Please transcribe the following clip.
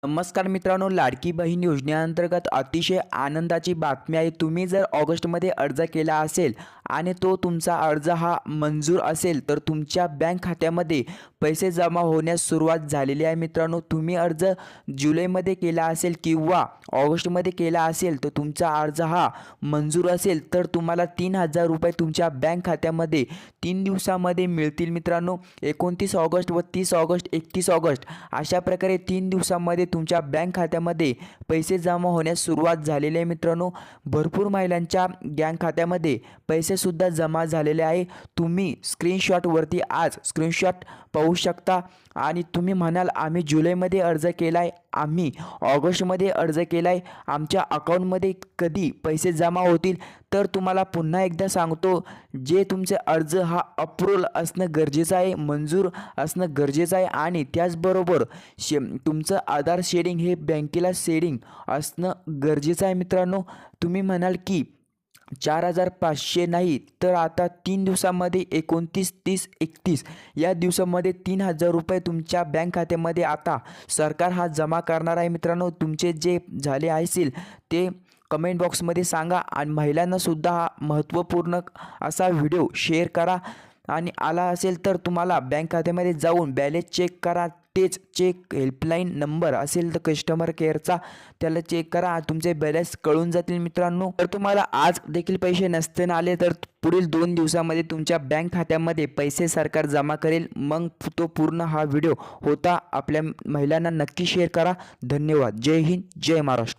नमस्कार मित्रांनो, लाडकी बहीण योजनेअंतर्गत अतिशय आनंदाची बातमी आहे। तुम्ही जर ऑगस्टमध्ये अर्ज केला असेल आणि तो तुमचा अर्ज हा मंजूर असेल तर तुमच्या बँक खात्यामध्ये पैसे जमा होण्यास सुरुवात झालेली आहे। मित्रांनो, तुम्ही अर्ज जुलैमध्ये केला असेल किंवा ऑगस्टमध्ये केला असेल तर तुमचा अर्ज हा मंजूर असेल तर तुम्हाला 3000 रुपये तुमच्या बँक खात्यामध्ये 3 दिवसामध्ये मिळतील। मित्रांनो, 29 ऑगस्ट व 30 ऑगस्ट 31 ऑगस्ट अशा प्रकारे 3 दिवसामध्ये तुमच्या बँक खात्यामध्ये पैसे जमा होण्यास सुरुवात झालेली आहे। मित्रांनो, भरपूर महिलांच्या बँक खात्यामध्ये पैसे सुद्धा जमा झालेले आहे। तुम्ही स्क्रीनशॉटवरती आज स्क्रीनशॉट पाहू शकता आणि तुम्ही म्हणाल आम्ही जुलैमध्ये अर्ज केलाय, आम्ही ऑगस्टमध्ये अर्ज केलाय, आमच्या अकाउंटमध्ये कधी पैसे जमा होतील। तर तुम्हाला पुन्हा एकदा सांगतो, जे तुमचे अर्ज हा अप्रूव्हल असणं गरजेचं आहे, मंजूर असणं गरजेचं आहे आणि त्याचबरोबर तुमचं आधार शेडिंग हे बँकेला शेडिंग असणं गरजेचं आहे। मित्रांनो, तुम्ही म्हणाल की 4500 नाही तर आता 3 दिवसामध्ये 29, 30, 31 या दिवसामध्ये 3000 रुपये तुमच्या बँक खात्यामध्ये आता सरकार हा जमा करणार आहे। मित्रांनो, तुमचे जे झाले असेल ते कमेंट बॉक्समध्ये सांगा आणि महिलांना सुद्धा हा महत्त्वपूर्ण असा व्हिडिओ शेअर करा आणि आला असेल तर तुम्हाला बँक खात्यामध्ये जाऊन बॅलन्स चेक करा। तेच चेक हेल्पलाईन नंबर असेल तर कस्टमर केअरचा त्याला चेक करा, तुमचे बॅलन्स कळून जातील। मित्रांनो, तर तुम्हाला आज देखील पैसे नसते आले तर पुढील 2 दिवसामध्ये तुमच्या बँक खात्यामध्ये पैसे सरकार जमा करेल। मग तो पूर्ण हा व्हिडिओ होता आपल्या महिलांना नक्की शेअर करा। धन्यवाद। जय हिंद, जय महाराष्ट्र।